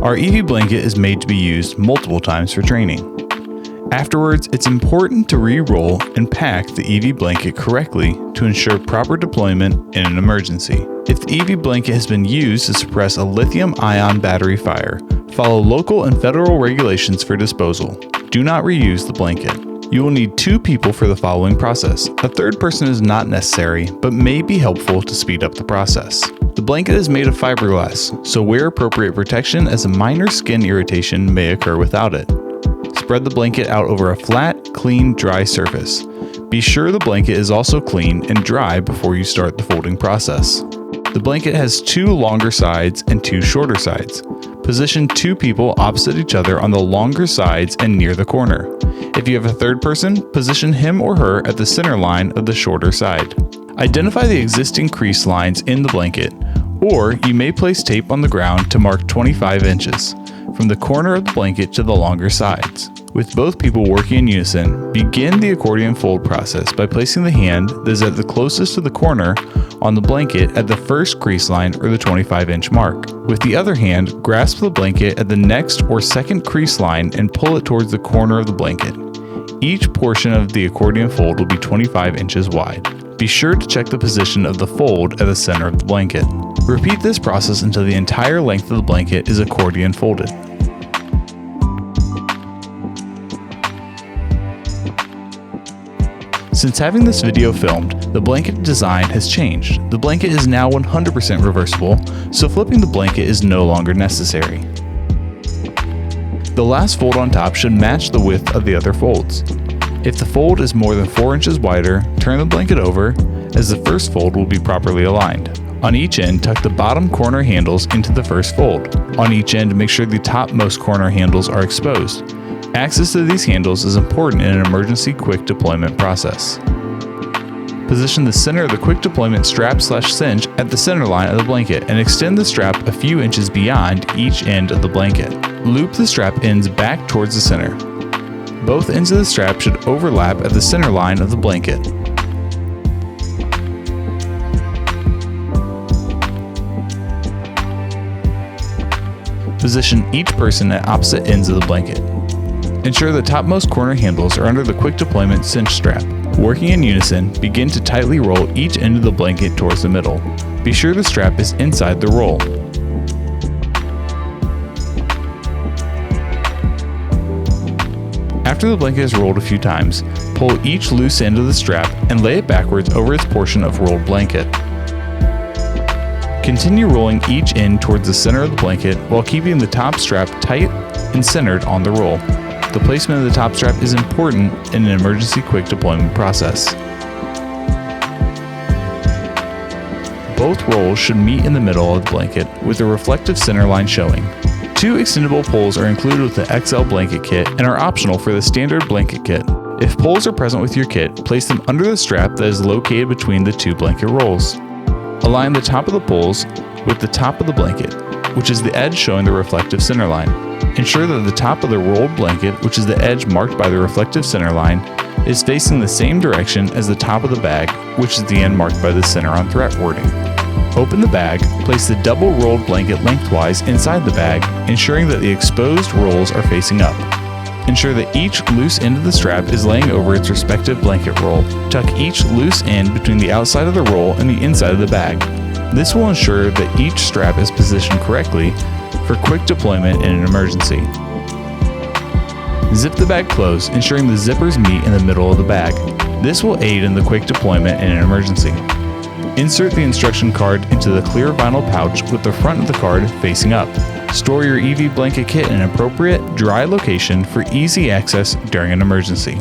Our EV blanket is made to be used multiple times for training. Afterwards, it's important to re-roll and pack the EV blanket correctly to ensure proper deployment in an emergency. If the EV blanket has been used to suppress a lithium-ion battery fire, follow local and federal regulations for disposal. Do not reuse the blanket. You will need 2 people for the following process. A third person is not necessary, but may be helpful to speed up the process. The blanket is made of fiberglass, so wear appropriate protection as a minor skin irritation may occur without it. Spread the blanket out over a flat, clean, dry surface. Be sure the blanket is also clean and dry before you start the folding process. The blanket has 2 longer sides and 2 shorter sides. Position 2 people opposite each other on the longer sides and near the corner. If you have a third person, position him or her at the center line of the shorter side. Identify the existing crease lines in the blanket, or you may place tape on the ground to mark 25 inches from the corner of the blanket to the longer sides. With both people working in unison, begin the accordion fold process by placing the hand that is at the closest to the corner on the blanket at the first crease line or the 25-inch mark. With the other hand, grasp the blanket at the next or second crease line and pull it towards the corner of the blanket. Each portion of the accordion fold will be 25 inches wide. Be sure to check the position of the fold at the center of the blanket. Repeat this process until the entire length of the blanket is accordion folded. Since having this video filmed, the blanket design has changed. The blanket is now 100% reversible, so flipping the blanket is no longer necessary. The last fold on top should match the width of the other folds. If the fold is more than 4 inches wider, turn the blanket over, as the first fold will be properly aligned. On each end, tuck the bottom corner handles into the first fold. On each end, make sure the topmost corner handles are exposed. Access to these handles is important in an emergency quick deployment process. Position the center of the quick deployment strap/cinch at the center line of the blanket and extend the strap a few inches beyond each end of the blanket. Loop the strap ends back towards the center. Both ends of the strap should overlap at the center line of the blanket. Position each person at opposite ends of the blanket. Ensure the topmost corner handles are under the quick deployment cinch strap. Working in unison, begin to tightly roll each end of the blanket towards the middle. Be sure the strap is inside the roll. After the blanket is rolled a few times, pull each loose end of the strap and lay it backwards over its portion of rolled blanket. Continue rolling each end towards the center of the blanket while keeping the top strap tight and centered on the roll. The placement of the top strap is important in an emergency quick deployment process. Both rolls should meet in the middle of the blanket with a reflective center line showing. 2 extendable poles are included with the XL blanket kit and are optional for the standard blanket kit. If poles are present with your kit, place them under the strap that is located between the 2 blanket rolls. Align the top of the poles with the top of the blanket, which is the edge showing the reflective center line. Ensure that the top of the rolled blanket, which is the edge marked by the reflective center line, is facing the same direction as the top of the bag, which is the end marked by the center on threat wording. Open the bag, place the double rolled blanket lengthwise inside the bag, ensuring that the exposed rolls are facing up. Ensure that each loose end of the strap is laying over its respective blanket roll. Tuck each loose end between the outside of the roll and the inside of the bag. This will ensure that each strap is positioned correctly for quick deployment in an emergency. Zip the bag closed, ensuring the zippers meet in the middle of the bag. This will aid in the quick deployment in an emergency. Insert the instruction card into the clear vinyl pouch with the front of the card facing up. Store your EV blanket kit in an appropriate, dry location for easy access during an emergency.